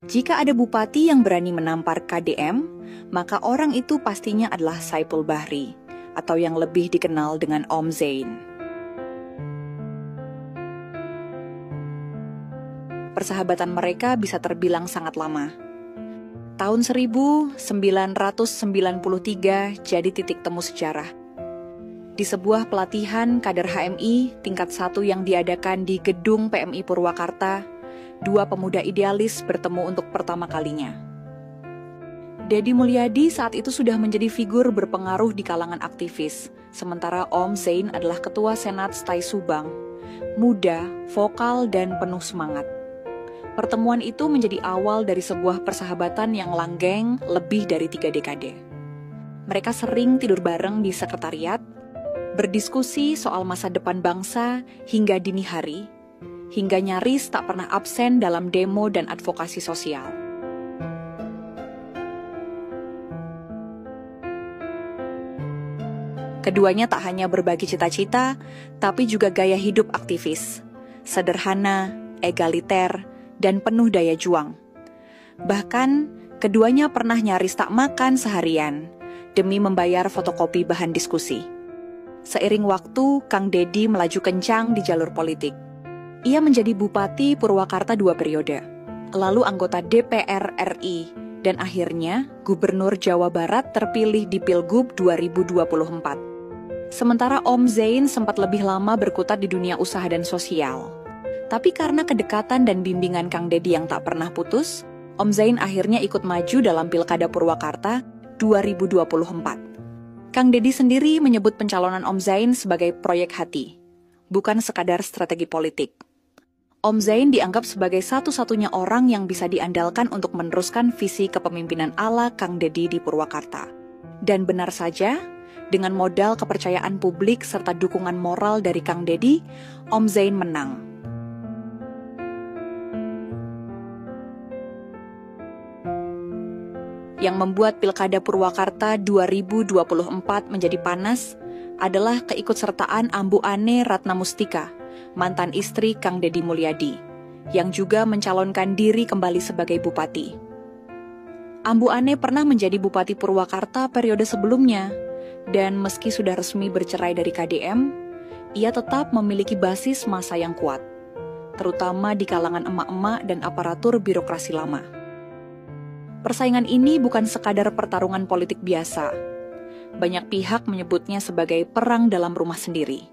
Jika ada bupati yang berani menampar KDM, maka orang itu pastinya adalah Saipul Bahri, atau yang lebih dikenal dengan Om Zain. Persahabatan mereka bisa terbilang sangat lama. Tahun 1993 jadi titik temu sejarah. Di sebuah pelatihan kader HMI tingkat 1 yang diadakan di gedung PMI Purwakarta, dua pemuda idealis bertemu untuk pertama kalinya. Deddy Mulyadi saat itu sudah menjadi figur berpengaruh di kalangan aktivis, sementara Om Zain adalah ketua Senat Stai Subang, muda, vokal, dan penuh semangat. Pertemuan itu menjadi awal dari sebuah persahabatan yang langgeng lebih dari 3 dekade. Mereka sering tidur bareng di sekretariat, berdiskusi soal masa depan bangsa hingga dini hari, hingga nyaris tak pernah absen dalam demo dan advokasi sosial. Keduanya tak hanya berbagi cita-cita, tapi juga gaya hidup aktivis, sederhana, egaliter, dan penuh daya juang. Bahkan, keduanya pernah nyaris tak makan seharian demi membayar fotokopi bahan diskusi. Seiring waktu, Kang Deddy melaju kencang di jalur politik. Ia menjadi Bupati Purwakarta 2 periode, lalu anggota DPR RI, dan akhirnya Gubernur Jawa Barat terpilih di Pilgub 2024. Sementara Om Zain sempat lebih lama berkutat di dunia usaha dan sosial. Tapi karena kedekatan dan bimbingan Kang Deddy yang tak pernah putus, Om Zain akhirnya ikut maju dalam Pilkada Purwakarta 2024. Kang Deddy sendiri menyebut pencalonan Om Zain sebagai proyek hati, bukan sekadar strategi politik. Om Zain dianggap sebagai satu-satunya orang yang bisa diandalkan untuk meneruskan visi kepemimpinan ala Kang Deddy di Purwakarta. Dan benar saja, dengan modal kepercayaan publik serta dukungan moral dari Kang Deddy, Om Zain menang. Yang membuat Pilkada Purwakarta 2024 menjadi panas adalah keikutsertaan Ambu Ane Ratna Mustika, mantan istri Kang Deddy Mulyadi, yang juga mencalonkan diri kembali sebagai bupati. Ambu Ane pernah menjadi Bupati Purwakarta periode sebelumnya, dan meski sudah resmi bercerai dari KDM, ia tetap memiliki basis massa yang kuat, terutama di kalangan emak-emak dan aparatur birokrasi lama. Persaingan ini bukan sekadar pertarungan politik biasa. Banyak pihak menyebutnya sebagai perang dalam rumah sendiri.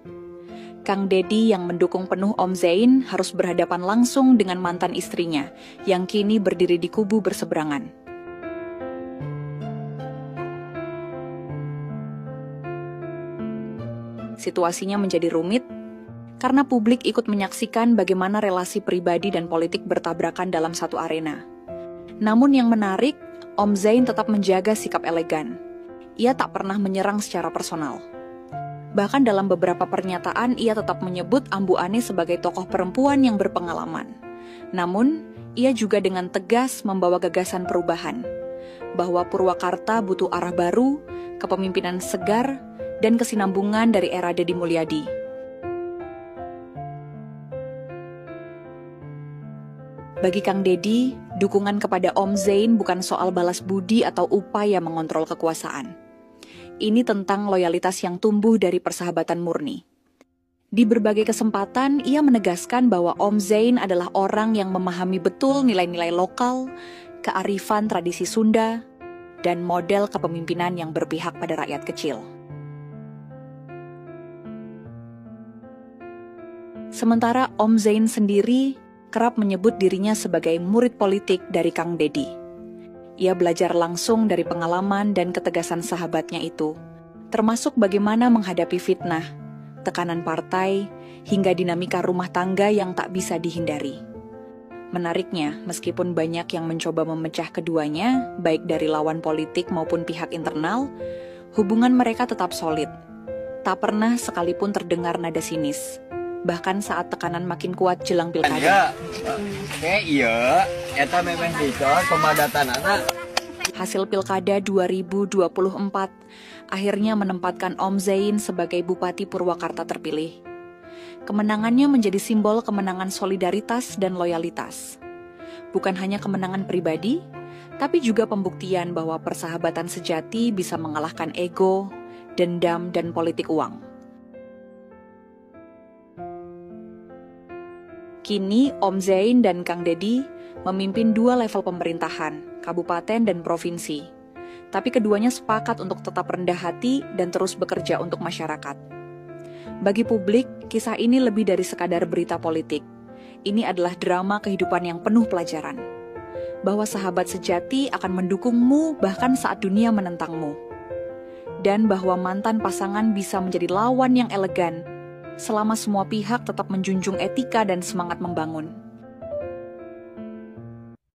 Kang Deddy yang mendukung penuh Om Zain harus berhadapan langsung dengan mantan istrinya yang kini berdiri di kubu berseberangan. Situasinya menjadi rumit karena publik ikut menyaksikan bagaimana relasi pribadi dan politik bertabrakan dalam satu arena. Namun yang menarik, Om Zain tetap menjaga sikap elegan. Ia tak pernah menyerang secara personal. Bahkan dalam beberapa pernyataan, ia tetap menyebut Ambu Ane sebagai tokoh perempuan yang berpengalaman. Namun, ia juga dengan tegas membawa gagasan perubahan, bahwa Purwakarta butuh arah baru, kepemimpinan segar, dan kesinambungan dari era Deddy Mulyadi. Bagi Kang Deddy, dukungan kepada Om Zain bukan soal balas budi atau upaya mengontrol kekuasaan. Ini tentang loyalitas yang tumbuh dari persahabatan murni. Di berbagai kesempatan, ia menegaskan bahwa Om Zain adalah orang yang memahami betul nilai-nilai lokal, kearifan tradisi Sunda, dan model kepemimpinan yang berpihak pada rakyat kecil. Sementara Om Zain sendiri kerap menyebut dirinya sebagai murid politik dari Kang Deddy. Ia belajar langsung dari pengalaman dan ketegasan sahabatnya itu, termasuk bagaimana menghadapi fitnah, tekanan partai, hingga dinamika rumah tangga yang tak bisa dihindari. Menariknya, meskipun banyak yang mencoba memecah keduanya, baik dari lawan politik maupun pihak internal, hubungan mereka tetap solid. Tak pernah sekalipun terdengar nada sinis. Bahkan saat tekanan makin kuat jelang pilkada. Iya, eta memang dicor pemadatan anak. Hasil pilkada 2024 akhirnya menempatkan Om Zain sebagai Bupati Purwakarta terpilih. Kemenangannya menjadi simbol kemenangan solidaritas dan loyalitas. bukan hanya kemenangan pribadi, tapi juga pembuktian bahwa persahabatan sejati bisa mengalahkan ego, dendam, dan politik uang. Kini Om Zain dan Kang Deddy memimpin 2 level pemerintahan, kabupaten dan provinsi. Tapi keduanya sepakat untuk tetap rendah hati dan terus bekerja untuk masyarakat. Bagi publik, kisah ini lebih dari sekadar berita politik. Ini adalah drama kehidupan yang penuh pelajaran. Bahwa sahabat sejati akan mendukungmu bahkan saat dunia menentangmu. Dan bahwa mantan pasangan bisa menjadi lawan yang elegan selama semua pihak tetap menjunjung etika dan semangat membangun.